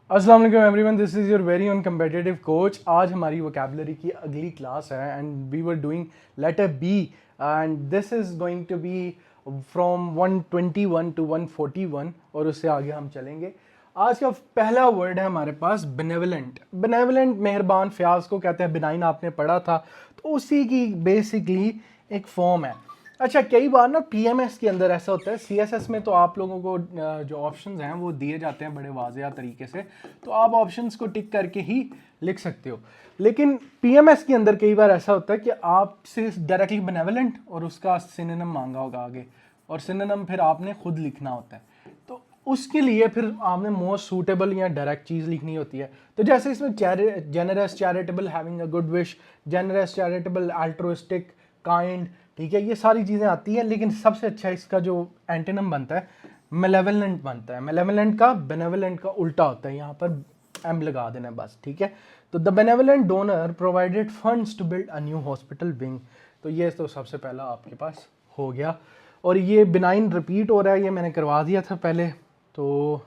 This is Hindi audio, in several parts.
अस्सलाम वालेकुम everyone, this is your very own competitive coach. आज हमारी वोकेबलरी की अगली क्लास है and we were doing letter B and this is going to be from 121 to 141 और उससे आगे हम चलेंगे। आज का पहला वर्ड है हमारे पास बेनेवलेंट। बेनेवलेंट मेहरबान, फ्याज को कहते हैं, बिनाइन आपने पढ़ा था, तो उसी की बेसिकली एक फॉर्म है। अच्छा, कई बार ना पीएमएस के अंदर ऐसा होता है, सीएसएस में तो आप लोगों को जो ऑप्शंस हैं वो दिए जाते हैं बड़े वाज़ेह तरीके से, तो आप ऑप्शंस को टिक करके ही लिख सकते हो। लेकिन पीएमएस के अंदर कई बार ऐसा होता है कि आपसे डायरेक्टली बेनेवलेंट और उसका सिनोनिम मांगा होगा आगे, और सिनोनिम फिर आपने खुद लिखना होता है। तो उसके लिए फिर आपने मोस्ट सूटेबल या डायरेक्ट चीज़ लिखनी होती है। तो जैसे इसमें generous, charitable, having a good wish, generous, charitable, altruistic, kind, ठीक है, ये सारी चीज़ें आती हैं। लेकिन सबसे अच्छा इसका जो एंटोनिम बनता है मेलेवलेंट बनता है। मेलेवलेंट का बेनेवलेंट का उल्टा होता है, यहाँ पर एम लगा देना बस, ठीक है। तो the benevolent donor provided funds to build a new hospital wing. तो ये तो सबसे पहला आपके पास हो गया, और ये बिनाइन रिपीट हो रहा है, ये मैंने करवा दिया था पहले। तो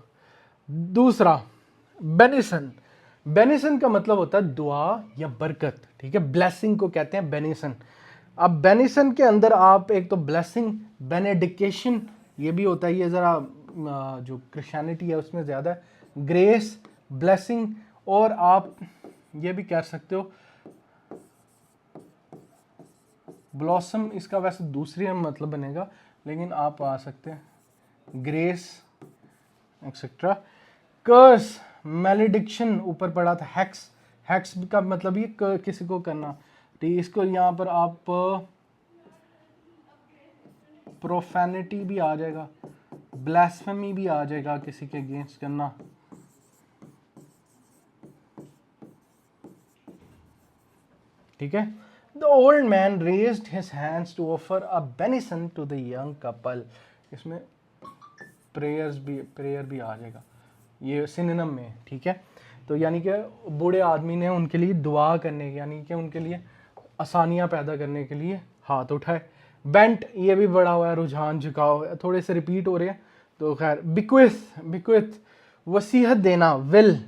दूसरा बेनिसन। बेनिसन का मतलब होता है दुआ या बरकत, ठीक है। ब्लेसिंग को कहते हैं बेनिसन। अब बेनिसन के अंदर आप एक तो ब्लेसिंग, बेनेडिकेशन ये भी होता है, ये ज़रा जो क्रिश्चियनिटी है उसमें ज़्यादा है, ग्रेस, ब्लेसिंग, और आप ये भी कह सकते हो ब्लॉसम। इसका वैसे दूसरी मतलब बनेगा, लेकिन आप आ सकते हैं ग्रेस एक्सेट्रा। कर्स, मैलिडिक्शन ऊपर पड़ा था, हैक्स। हैक्स का मतलब ये किसी को करना, ठीक। इसको यहाँ पर आप प्रोफेनिटी भी आ जाएगा, ब्लास्फेमी भी आ जाएगा, किसी के अगेंस्ट करना। ठीक है। The old man raised his hands to offer a benison to the young couple. इसमें प्रेयर भी आ जाएगा, ये सिनोनिम में, ठीक है। तो यानी कि बूढ़े आदमी ने उनके लिए दुआ करने की, यानी कि उनके लिए आसानियां पैदा करने के लिए हाथ उठाए। बेंट, ये भी बड़ा हुआ है, रुझान, झुकाव, थोड़े से रिपीट हो रहे हैं, तो खैर। बिक्विथ, बिक्विथ वसीहत देना, विल।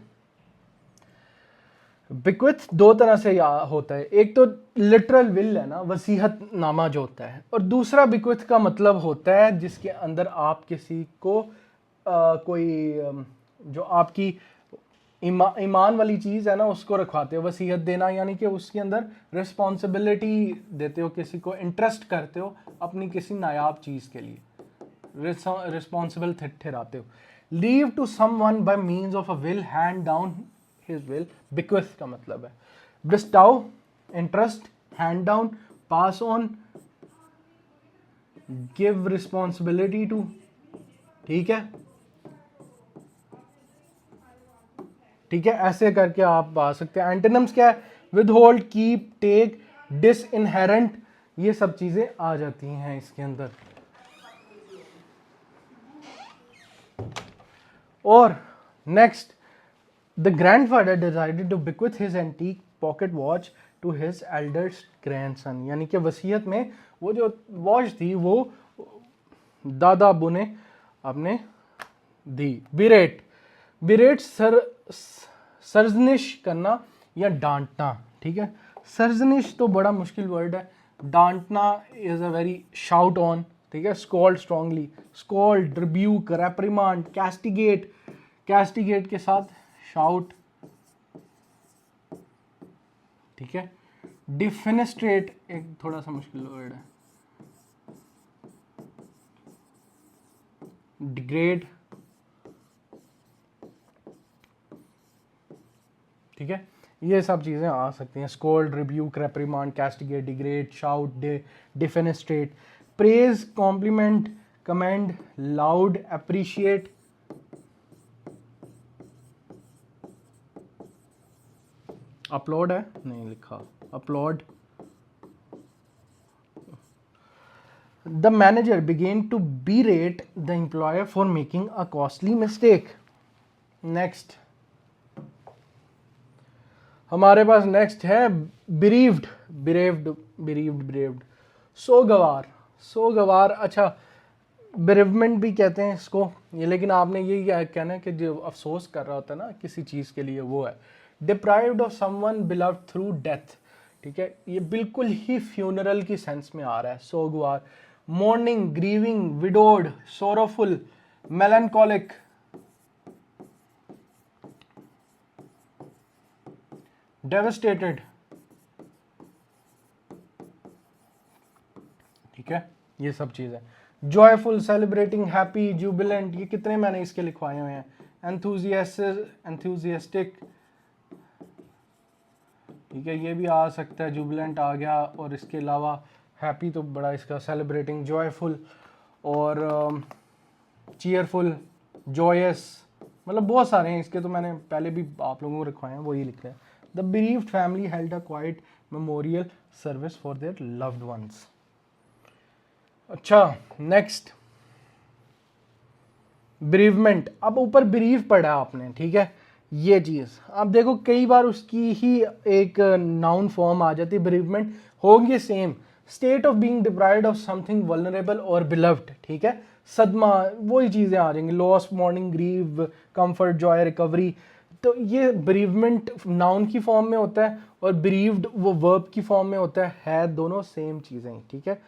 बिक्विथ दो तरह से होता है, एक तो लिटरल विल है ना, वसीहत नामा जो होता है, और दूसरा बिक्विथ का मतलब होता है जिसके अंदर आप किसी को कोई जो आपकी ईमान वाली चीज़ है ना उसको रखवाते हो। वसीयत देना यानी कि उसके अंदर रिस्पॉन्सिबिलिटी देते हो, किसी को इंटरेस्ट करते हो अपनी किसी नायाब चीज़ के लिए, रिस्पॉन्सिबल ठहराते हो। Leave to someone by means of a will, hand down his will, bequeath का मतलब है। Bestow, interest, hand down, pass on, give responsibility to, ठीक है, ठीक है। ऐसे करके आप आ सकते हैं। एंटोनिम्स क्या है? Withhold, keep, take, disinherit, ये सब चीजें आ जाती हैं इसके अंदर। और next, the grandfather decided to bequeath his antique pocket watch to his eldest grandson. यानी कि वसीयत में वो जो वॉच थी वो दादा अबू ने अपने दी। बिरेट, बिरेट सर्जनिश करना या डांटना, ठीक है। सर्जनिश तो बड़ा मुश्किल वर्ड है, डांटना is a very shout on, ठीक है। Scold strongly, scold, rebuke, reprimand, castigate, castigate के साथ शाउट, ठीक है। डिफेनेस्ट्रेट एक थोड़ा सा मुश्किल वर्ड है, डिग्रेड, ठीक है। ये सब चीज़ें आ सकती हैं, scold, rebuke, reprimand, castigate, degrade, shout, defenestrate. Praise, compliment, commend, laud, appreciate, upload है नहीं लिखा, upload. The manager began to berate the employer for making a costly mistake. Next हमारे पास नेक्स्ट है bereaved, bereaved, bereaved, bereaved, सोगवार, सोगवार। अच्छा, बेरिवमेंट भी कहते हैं इसको ये, लेकिन आपने ये कहना है कि जो अफसोस कर रहा होता है ना किसी चीज़ के लिए, वो है deprived of someone beloved through death. ठीक है, ये बिल्कुल ही फ्यूनरल की सेंस में आ रहा है, सोगवार, mourning, grieving, widowed, sorrowful, melancholic, devastated. ठीक है, ये सब चीज़ें, जॉयफुल, सेलिब्रेटिंग, हैप्पी, जुबिलेंट, ये कितने मैंने इसके लिखवाए हुए हैं, एंथुजियास्टिक। ठीक है, ये भी आ सकता है, जुबिलेंट आ गया, और इसके अलावा हैप्पी तो बड़ा इसका, सेलिब्रेटिंग, जॉयफुल, और चीयरफुल, जॉयस, मतलब बहुत सारे हैं इसके, तो मैंने पहले भी आप लोगों को रखवाए हैं, वही लिख रहे हैं। The bereaved family held a quite memorial service for their loved ones. अच्छा, नेक्स्ट bereavement। अब ऊपर bereave पढ़ा आपने, ठीक है, ये चीज अब देखो, कई बार उसकी ही एक नाउन फॉर्म आ जाती है, bereavement होंगे same, state of being deprived of something vulnerable और बिलव्ड। ठीक है, सदमा, वही चीजें आ जाएंगी, loss, mourning, grieve, comfort, joy, recovery. तो ये bereavement नाउन की फॉर्म में होता है, और bereaved वो वर्ब की फॉर्म में होता है दोनों सेम चीजें। ठीक है,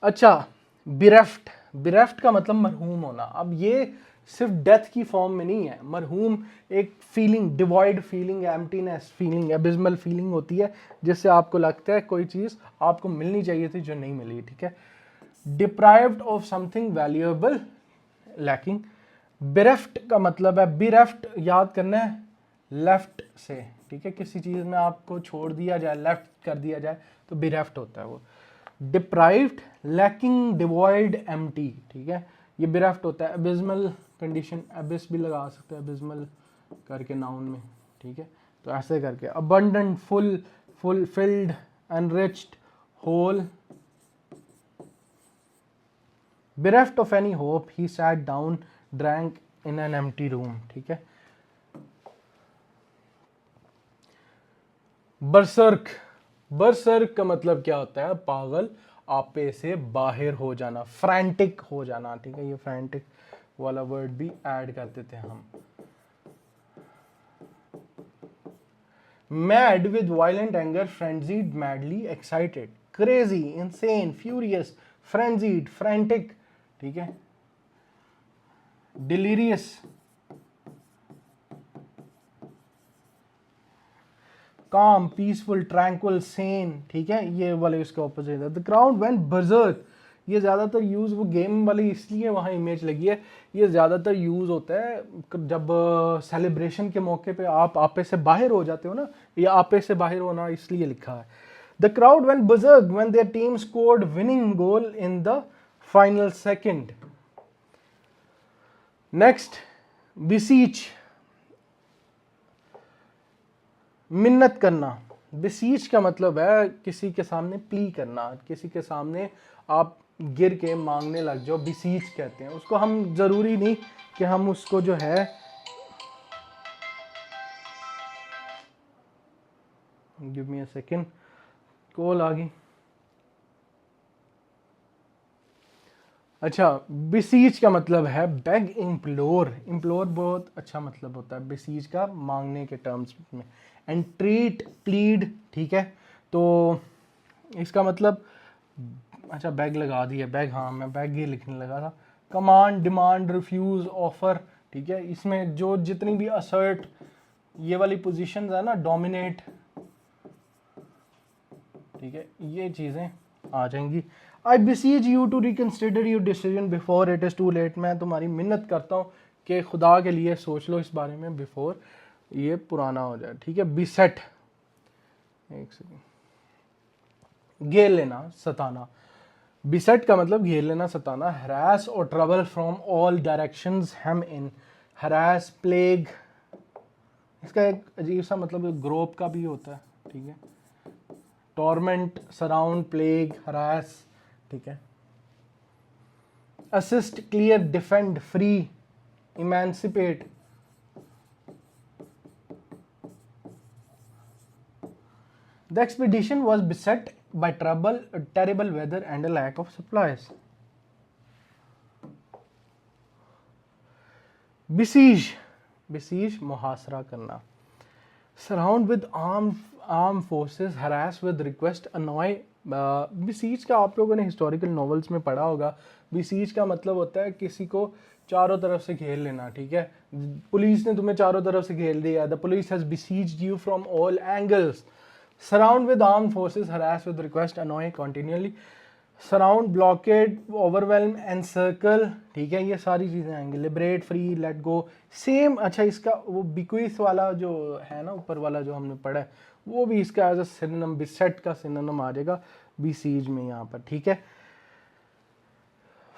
अच्छा, बिरेफ्ट, बिरेफ्ट का मतलब मरहूम होना। अब ये सिर्फ डेथ की फॉर्म में नहीं है, मरहूम एक feeling, devoid feeling, emptiness feeling, abysmal feeling होती है, जिससे आपको लगता है कोई चीज़ आपको मिलनी चाहिए थी जो नहीं मिली। ठीक है, deprived of something valuable, lacking. Bereft का मतलब है, बिरेफ्ट याद करना है लेफ्ट से। ठीक है, किसी चीज़ में आपको छोड़ दिया जाए, लेफ्ट कर दिया जाए, तो बिरेफ्ट होता है वो। Deprived, lacking, devoid, empty. ठीक है, ये बिरेफ्ट होता है। एबिस्मल कंडीशन, एबिस भी लगा सकते हैं एबिस्मल करके नाउन में। ठीक है, तो ऐसे करके abundant, full, fulfilled, enriched, whole. bereft of any hope, he sat down, drank in an empty room। ठीक है, बरसर्क, बरसर्क का मतलब क्या होता है, पागल, आपे से बाहर हो जाना, फ्रैंटिक हो जाना। ठीक है, ये फ्रैंटिक वाला वर्ड भी ऐड कर देते हैं हम। Mad with violent anger, frenzied, madly excited, crazy, insane, furious, frenzied, frantic. ठीक है, डिलीरियस, काम, पीसफुल, ट्रैंक्विल, सेन। ठीक है, ये वाले इसके ऑपोजिट है। द क्राउड वेंट बर्जर्क, ये ज़्यादातर यूज़, वो गेम वाली इसलिए वहाँ इमेज लगी है, ये ज़्यादातर यूज़ होता है जब सेलिब्रेशन के मौके पे आप आपे से बाहर हो जाते हो ना, या आपे से बाहर होना, इसलिए लिखा है। The crowd went berserk when their team scored winning goal in the final second. Next, beseech, मिन्नत करना। बिसीच का मतलब है किसी के सामने प्ली करना, किसी के सामने आप गिर के मांगने लग जाओ, बिसीच कहते हैं उसको। हम जरूरी नहीं कि हम उसको जो है, give me a second, call आ गई। अच्छा, बिसीच का मतलब है बेग, इम्प्लोर। इम्प्लोर बहुत अच्छा मतलब होता है बिसीच का, मांगने के टर्म्स में। एंट्रीट, प्लीड। ठीक है, तो इसका मतलब, अच्छा बैग लगा दिया, बैग, हाँ मैं बैग ही लिखने लगा था। Command, demand, refuse, offer. ठीक है, इसमें जो जितनी भी असर्ट, ये वाली पोजीशंस है ना, डोमिनेट, ठीक है, ये चीज़ें आ जाएंगी। I beseech you to reconsider your decision before it is too late, मैं तुम्हारी मिन्नत करता हूँ कि खुदा के लिए सोच लो इस बारे में बिफोर ये पुराना हो जाए। ठीक है, बिसेट, एक सेकेंड, घेर लेना, सताना। बिसेट का मतलब घेर लेना, सताना। हरास और trouble from all directions, hem in, harass, plague. इसका एक अजीब सा मतलब ग्रोप का भी होता है। ठीक है, टॉर्मेंट, सराउंड, प्लेग, हरास। ठीक है, assist, clear, defend, free, emancipate. The expedition was beset by trouble, terrible weather and a lack of supplies. Besiege, besiege मुहासरा करना। Surround with arm forces, harass with request, annoy. Besiege का आप लोगों ने हिस्टोरिकल नॉवेल्स में पढ़ा होगा। बिसीज का मतलब होता है किसी को चारों तरफ से घेर लेना, ठीक है। पुलिस ने तुम्हें चारों तरफ से घेर दिया, the police has besieged you from all angles. Surround with arm forces, harass with request, अनॉय continually. Surround, blockade, overwhelm, encircle, ठीक है, ये सारी चीज़ें आएंगी। Liberate, free, let go, same. अच्छा, इसका वो बिक्विथ वाला जो है ना, ऊपर वाला जो हमने पढ़ा है, वो भी इसका एज अ सिनोनिम, बिसेट का सिनोनिम आ जाएगा बिसीज में यहाँ पर, ठीक है।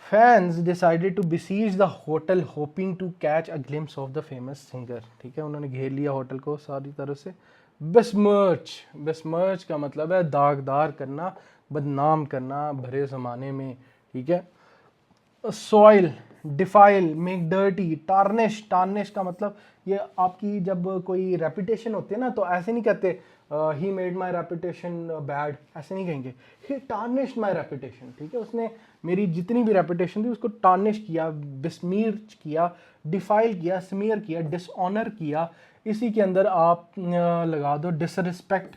Fans decided to besiege the hotel hoping to catch a glimpse of the famous singer, ठीक है, उन्होंने घेर लिया होटल को सारी तरह से। बेस्मर्च, बेस्मर्च का मतलब है दागदार करना, बदनाम करना भरे ज़माने में, ठीक है। Soil, defile, make dirty, tarnish, tarnish का मतलब ये आपकी जब कोई रेपुटेशन होती है ना, तो ऐसे नहीं कहते he made my reputation bad, ऐसे नहीं कहेंगे, ही टार्निश माई रेपुटेशन, ठीक है, उसने मेरी जितनी भी रेपुटेशन थी उसको टार्निश किया, बिस्मीर किया, डिफाइल किया, स्मीयर किया, डिसऑनर किया। इसी के अंदर आप लगा दो डिसरिस्पेक्ट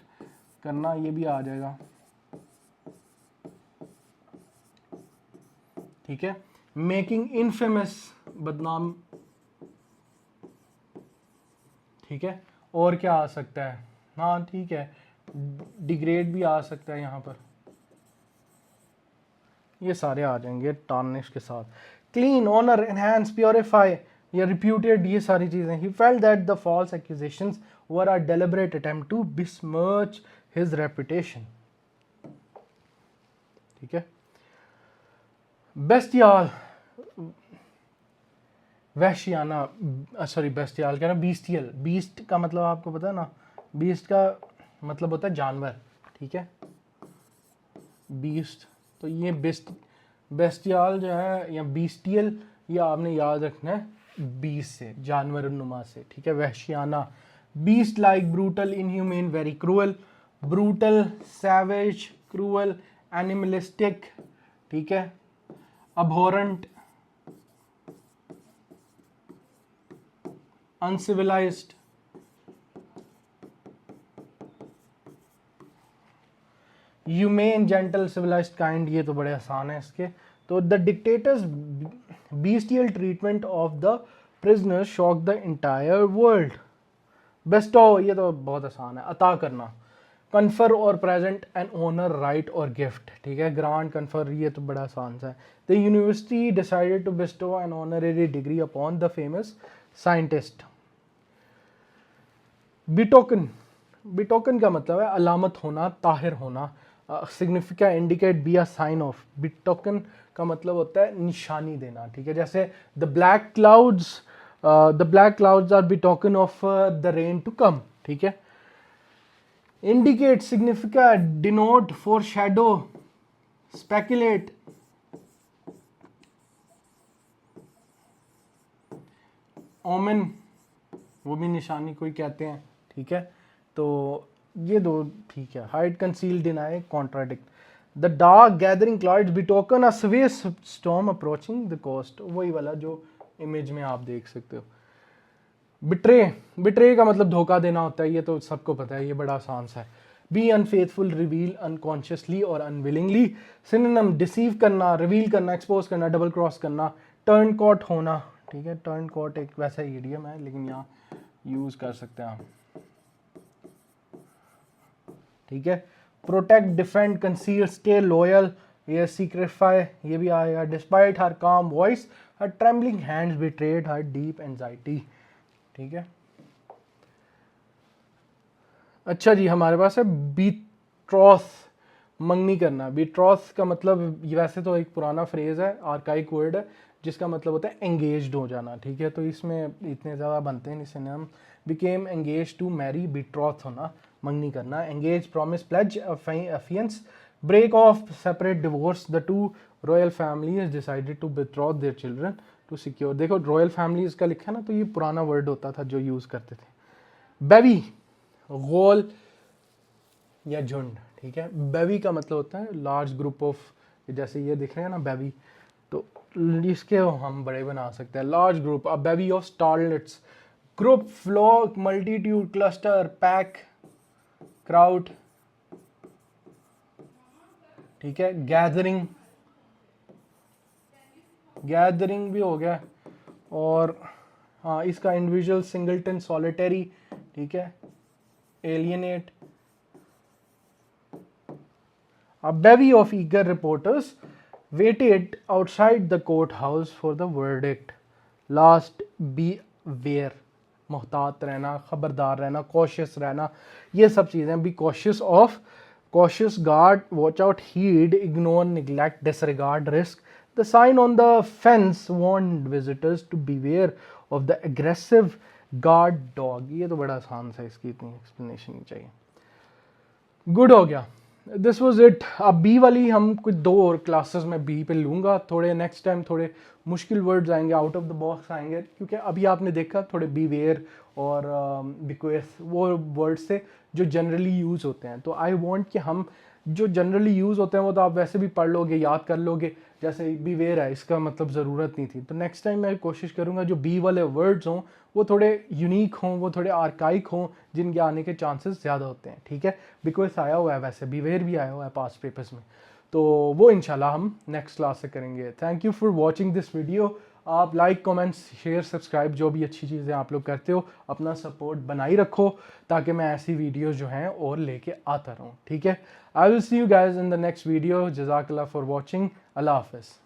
करना, ये भी आ जाएगा, ठीक है। मेकिंग इनफेमस, बदनाम, ठीक है। और क्या आ सकता है, हाँ ठीक है, डिग्रेड भी आ सकता है यहाँ पर, ये सारे आ जाएंगे टार्निश के साथ। क्लीन, ऑनर, एनहांस, प्योरीफाई या रिप्यूटेड, ये सारी चीजें। He felt that the false accusations were a deliberate attempt to besmirch his reputation, ठीक है। बेस्टियाल, वहशियाना, सॉरी बेस्टियाल क्या ना, बीस्टियल, बीस्ट का मतलब आपको पता है ना, बीस्ट का मतलब होता है जानवर, ठीक है, बीस्ट। तो ये बेस्टियाल जो है या बीस्टियल, ये आपने याद रखना है बीस्ट से, जानवर नुमा से, ठीक है। वहशियाना, beast like, brutal, inhuman, very cruel, brutal, savage, cruel, animalistic, ठीक है, abhorrent, uncivilised, humane, gentle, civilised, kind, ये तो बड़े आसान है इसके। तो the dictator's bestial treatment of the prisoner shock the entire world. Bestow, ये तो बहुत आसान है, अता करना। कन्फर और प्रेजेंट एन ओनर, राइट और गिफ्ट, ठीक है। ग्रांट, कन्फर, ये तो बड़ा आसान सा है। The university decided to bestow an honorary degree upon the famous scientist. Betoken, betoken का मतलब है अलामत होना, ताहिर होना, signify, indicate, be a sign of. Betoken का मतलब होता है निशानी देना, ठीक है। जैसे the black clouds are betoken of the rain to come, ठीक है। Indicate, signify, denote, foreshadow, speculate, omen, वो भी निशानी कोई कहते हैं, ठीक है। तो ये दो ठीक है। Hide, conceal, deny, contradict. The dark gathering clouds betoken a severe storm approaching the coast, वही वाला जो इमेज में आप देख सकते हो। बिट्रे, बिट्रे का मतलब धोखा देना होता है, ये तो सबको पता है, ये बड़ा आसान सा है। बी अनफेथफुल, रिवील अनकॉन्शियसली और अनविलिंगली। सिनोनिम, डिसीव करना, रिवील करना, एक्सपोज करना, डबल क्रॉस करना, टर्न कॉट होना, ठीक है। टर्न कॉट एक वैसा इडियम है लेकिन यहाँ यूज कर सकते हैं आप, ठीक है। Protect, defend, conceal, stay loyal, ये सीक्रेफाई, ये भी आएगा। डिस्पाइट हर काम वॉइस, हर ट्रेम्बलिंग हैंड्स बिट्रेड हर डीप एंजाइटी, ठीक है। अच्छा जी, हमारे पास है बीट्रॉथ, मंगनी करना। बीट्रॉथ का मतलब वैसे तो एक पुराना फ्रेज है, आर्काइक वर्ड है, जिसका मतलब होता है एंगेज्ड हो जाना, ठीक है। तो इसमें इतने ज़्यादा बनते हैं, इससे हम became engaged to marry, betroth होना, मंगनी करना। Engage, promise, pledge, affiance, break off, separate, divorce. The two royal families decided to betroth their children to secure. देखो रॉयल फैमिलीज का लिखा ना, तो ये पुराना वर्ड होता था जो यूज़ करते थे। बेवी, गोल या झुंड, ठीक है। बेवी का मतलब होता है लार्ज ग्रुप ऑफ, जैसे ये दिख रहे हैं ना बेवी, तो इसके हम बड़े बना सकते हैं। Large group, a baby of starlets, group, flock, multitude, cluster, pack, crowd, ठीक है। गैदरिंग, गैदरिंग भी हो गया। और हाँ, इसका इंडिविजुअल, सिंगलटन, सॉलिटरी, ठीक है। Alienate, a bevy of eager reporters waited outside the courthouse for the verdict. Last, beware, मोहतात रहना, खबरदार रहना, cautious रहना, ये सब चीज़ें। be cautious of, cautious, guard, watch out, heed, ignore, neglect, disregard, risk. The sign on the fence warned visitors to beware of the aggressive guard dog. ये तो बड़ा आसान सा, इसकी इतनी explanation नहीं चाहिए। गुड हो गया, दिस वॉज इट। अब बी वाली हम कुछ 2 और क्लासेस में बी पे लूँगा। थोड़े नेक्स्ट टाइम थोड़े मुश्किल वर्ड्स आएंगे, आउट ऑफ द बॉक्स आएंगे, क्योंकि अभी आपने देखा थोड़े बी वेयर और बिक्वेस वो वर्ड्स थे जो जनरली यूज़ होते हैं। तो आई वांट कि हम जो जनरली यूज़ होते हैं वो तो आप वैसे भी पढ़ लोगे, याद कर लोगे। जैसे बी वेयर है, इसका मतलब ज़रूरत नहीं थी। तो नेक्स्ट टाइम मैं कोशिश करूँगा जो बी वाले वर्ड्स हों वो थोड़े यूनिक हों, वो थोड़े आर्काइक हों, जिनके आने के चांसेस ज़्यादा होते हैं, ठीक है। बिकॉज आया हुआ है, वैसे बीवेयर भी आया हुआ है पास्ट पेपर्स में। तो वो इंशाल्लाह हम नेक्स्ट क्लास से करेंगे। Thank you for watching this video. आप लाइक, कमेंट्स, शेयर, सब्सक्राइब, जो भी अच्छी चीज़ें आप लोग करते हो, अपना सपोर्ट बनाई रखो ताकि मैं ऐसी वीडियोज़ जो हैं और लेके आता रहूँ, ठीक है। I will see you guys in the next video. जज़ाकल्लाह फॉर वॉचिंग। अल्लाह हाफ़िज़।